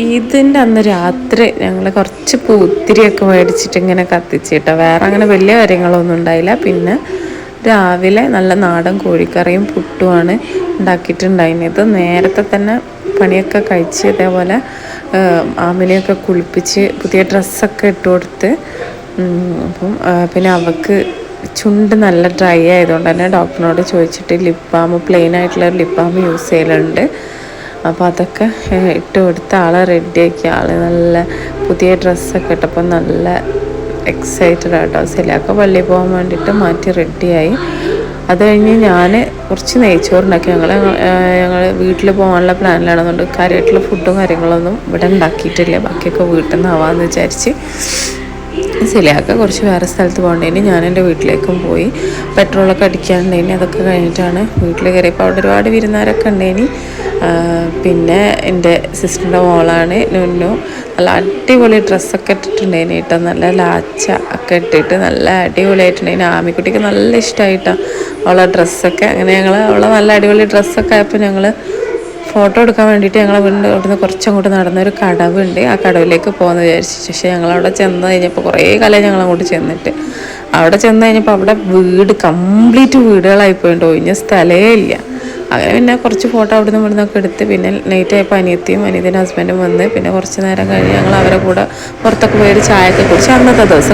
ഇതിൻ്റെ അന്ന് രാത്രി ഞങ്ങൾ കുറച്ച് പൂത്തിരിയൊക്കെ മേടിച്ചിട്ട് ഇങ്ങനെ കത്തിച്ചിട്ടോ. വേറെ അങ്ങനെ വലിയ കാര്യങ്ങളൊന്നും ഉണ്ടായില്ല. പിന്നെ രാവിലെ നല്ല നാടൻ കോഴിക്കറിയും പുട്ടുമാണ് ഉണ്ടാക്കിയിട്ടുണ്ടായിരുന്നത്. നേരത്തെ തന്നെ പണിയൊക്കെ കഴിച്ച് ഇതേപോലെ ആമിനെയൊക്കെ കുളിപ്പിച്ച് പുതിയ ഡ്രസ്സൊക്കെ ഇട്ട് കൊടുത്ത്. അപ്പം പിന്നെ അവൾക്ക് ചുണ്ട് നല്ല ഡ്രൈ ആയതുകൊണ്ട് തന്നെ ഡോക്ടറിനോട് ചോദിച്ചിട്ട് ലിപ് ബാം, പ്ലെയിൻ ആയിട്ടുള്ള ലിപ് ബാം യൂസ് ചെയ്യലുണ്ട്. അപ്പോൾ അതൊക്കെ ഇട്ട് കൊടുത്ത് ആളെ റെഡിയാക്കി. ആൾ നല്ല പുതിയ ഡ്രസ്സൊക്കെ ഇട്ടപ്പോൾ നല്ല എക്സൈറ്റഡ് ആട്ടോ. സെലിയാക്ക പള്ളിയിൽ പോകാൻ വേണ്ടിയിട്ട് മാറ്റി റെഡിയായി. അത് കഴിഞ്ഞ് ഞാൻ കുറച്ച് നെയ്ച്ചോറുണ്ടാക്കി. ഞങ്ങൾ വീട്ടിൽ പോകാനുള്ള പ്ലാനിലാണെന്നുണ്ട്. കാര്യമായിട്ടുള്ള ഫുഡും കാര്യങ്ങളൊന്നും ഇവിടെ ഉണ്ടാക്കിയിട്ടില്ല. ബാക്കിയൊക്കെ വീട്ടിൽ നിന്നാവാമെന്ന് വിചാരിച്ച്. സെലിയാക്ക കുറച്ച് വേറെ സ്ഥലത്ത് പോകേണ്ടതിന് ഞാൻ എൻ്റെ വീട്ടിലേക്കും പോയി. പെട്രോളൊക്കെ അടിക്കാനുണ്ടതിന് അതൊക്കെ കഴിഞ്ഞിട്ടാണ് വീട്ടിൽ കയറിയപ്പോൾ അവിടെ ഒരുപാട് വിരുന്നുകാരൊക്കെ ഉണ്ടേനി. പിന്നെ എൻ്റെ സിസ്റ്ററിൻ്റെ മോളാണ് നുന്നു. നല്ല അടിപൊളി ഡ്രസ്സൊക്കെ ഇട്ടിട്ടുണ്ടേനി കേട്ടോ. നല്ല ലാച്ച ഒക്കെ ഇട്ടിട്ട് നല്ല അടിപൊളിയായിട്ടുണ്ടായിന്. ആമിക്കുട്ടിക്ക് നല്ല ഇഷ്ടമായിട്ടാണ് അവളെ ഡ്രസ്സൊക്കെ. അങ്ങനെ അവളെ നല്ല അടിപൊളി ഡ്രസ്സൊക്കെ ആയപ്പോൾ ഞങ്ങൾ ഫോട്ടോ എടുക്കാൻ വേണ്ടിയിട്ട് ഞങ്ങളെ വീടിൻ്റെ അവിടുന്ന് കുറച്ചങ്ങോട്ട് നടന്നൊരു കടവുണ്ട്. ആ കടവിലേക്ക് പോകുമെന്ന് വിചാരിച്ചു. പക്ഷേ ഞങ്ങളവിടെ ചെന്ന് കഴിഞ്ഞപ്പോൾ കുറേ കാലം ഞങ്ങളങ്ങോട്ട് ചെന്നിട്ട് അവിടെ ചെന്ന് കഴിഞ്ഞപ്പോൾ അവിടെ വീട് കംപ്ലീറ്റ് വീടുകളായിപ്പോയിട്ടോ. ഒഴിഞ്ഞ സ്ഥലമേ ഇല്ല. അങ്ങനെ പിന്നെ കുറച്ച് ഫോട്ടോ അവിടുന്ന് ഇവിടുന്നൊക്കെ എടുത്ത് പിന്നെ നൈറ്റ് ആയപ്പോൾ അനിയത്തിൻ്റെ ഹസ്ബൻഡും വന്ന് പിന്നെ കുറച്ച് നേരം കഴിഞ്ഞ് ഞങ്ങൾ അവരെ കൂടെ പുറത്തൊക്കെ പോയൊരു ചായയൊക്കെ കുടിച്ച് അന്നത്തെ ദിവസം